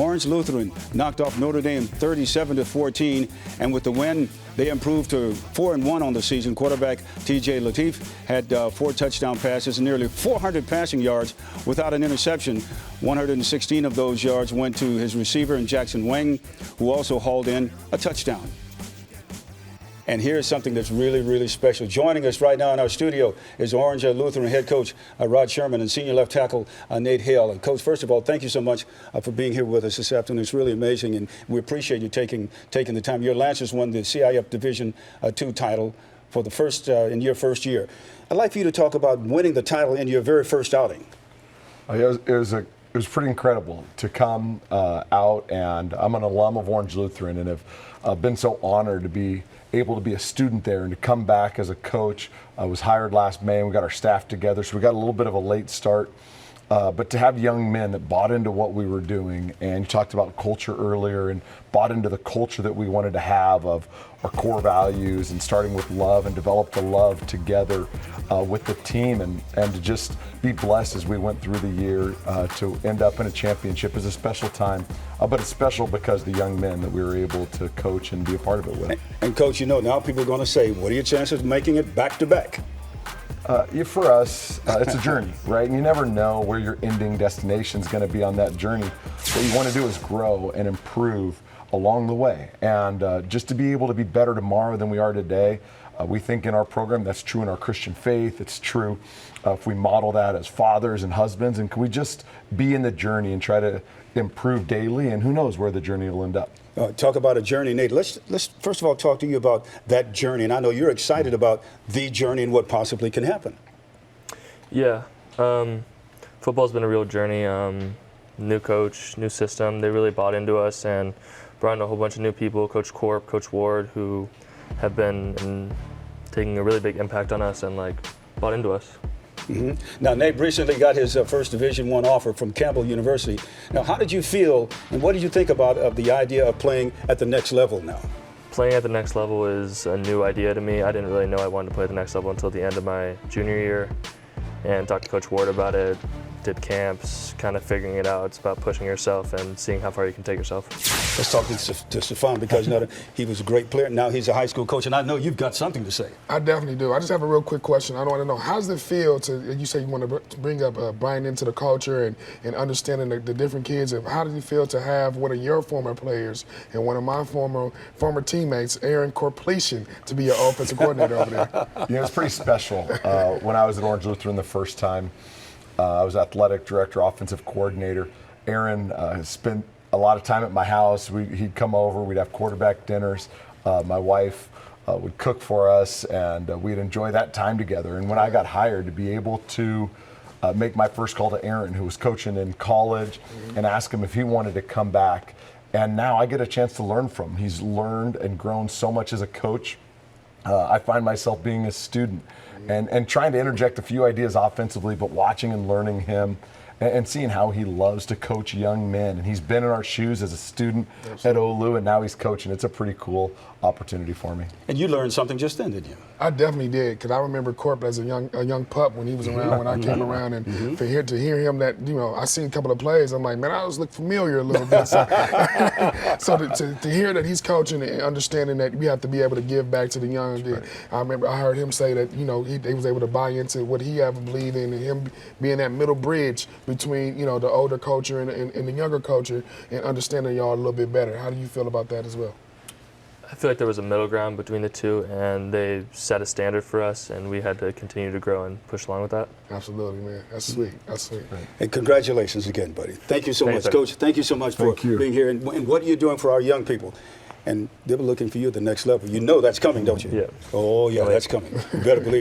Orange Lutheran knocked off Notre Dame 37-14, and with the win, they improved to 4-1 on the season. Quarterback T.J. Lateef had 4 touchdown passes and nearly 400 passing yards without an interception. 116 of those yards went to his receiver, and Jackson Wang, who also hauled in a touchdown. And here's something that's really, really special. Joining us right now in our studio is Orange Lutheran head coach Rod Sherman and senior left tackle Nate Hale. And Coach, first of all, thank you so much for being here with us this afternoon. It's really amazing, and we appreciate you taking the time. Your Lancers won the CIF Division II title for the first in your first year. I'd like for you to talk about winning the title in your very first outing. It was pretty incredible to come out, and I'm an alum of Orange Lutheran, and have been so honored to be able to be a student there and to come back as a coach. I was hired last May, and we got our staff together, so we got a little bit of a late start. But to have young men that bought into what we were doing, and you talked about culture earlier, and bought into the culture that we wanted to have of our core values, and starting with love, and develop the love together with the team, and to just be blessed as we went through the year to end up in a championship is a special time. But it's special because the young men that we were able to coach and be a part of it with. And Coach, you know, now people are going to say, what are your chances of making it back-to-back? For us, it's a journey, right? And you never know where your ending destination is going to be on that journey. What you want to do is grow and improve along the way. And just to be able to be better tomorrow than we are today, we think in our program that's true in our Christian faith. It's true if we model that as fathers and husbands. And can we just be in the journey and try to improve daily? And who knows where the journey will end up. Talk about a journey, Nate. Let's first of all talk to you about that journey. And I know you're excited about the journey and what possibly can happen. Yeah. Football's been a real journey. New coach, new system. They really bought into us and brought in a whole bunch of new people, Coach Corp, Coach Ward, who have been taking a really big impact on us and bought into us. Mm-hmm. Now, Nate recently got his first Division I offer from Campbell University. Now, how did you feel, and what did you think of the idea of playing at the next level now? Playing at the next level is a new idea to me. I didn't really know I wanted to play at the next level until the end of my junior year, and talked to Coach Ward about it, did camps, kind of figuring it out. It's about pushing yourself and seeing how far you can take yourself. Let's talk to Stefan, because he was a great player. Now he's a high school coach, and I know you've got something to say. I definitely do. I just have a real quick question. I want to know, how does it feel to, you say you want to bring up buying into the culture and understanding the different kids. How does it feel to have one of your former players and one of my former teammates, Aaron Corpletion, to be your offensive coordinator over there? Yeah, it's pretty special. When I was at Orange Lutheran the first time, I was athletic director, offensive coordinator. Aaron spent a lot of time at my house. He'd come over, we'd have quarterback dinners. My wife would cook for us, and we'd enjoy that time together. And when I got hired, to be able to make my first call to Aaron, who was coaching in college, and ask him if he wanted to come back. And now I get a chance to learn from him. He's learned and grown so much as a coach. I find myself being a student and trying to interject a few ideas offensively, but watching and learning him and seeing how he loves to coach young men. And he's been in our shoes as a student at OLU, and now he's coaching. It's a pretty cool opportunity for me. And you learned something just then, didn't you? I definitely did, because I remember Corp as a young pup when he was around, when I came around, and to hear him that, I seen a couple of plays, I'm like, man, I always look familiar a little bit. So, to hear that he's coaching and understanding that we have to be able to give back to the young. Right. I remember I heard him say that, he was able to buy into what he ever believed in, and him being that middle bridge between, the older culture and the younger culture, and understanding y'all a little bit better. How do you feel about that as well? I feel like there was a middle ground between the two, and they set a standard for us, and we had to continue to grow and push along with that. Absolutely, man. That's sweet. That's sweet. Right. And congratulations again, buddy. Thank you so much, Coach. Thank you so much for being here. And what are you doing for our young people? And they were looking for you at the next level. You know that's coming, don't you? Yeah. Oh, yeah, that's coming. You better believe it.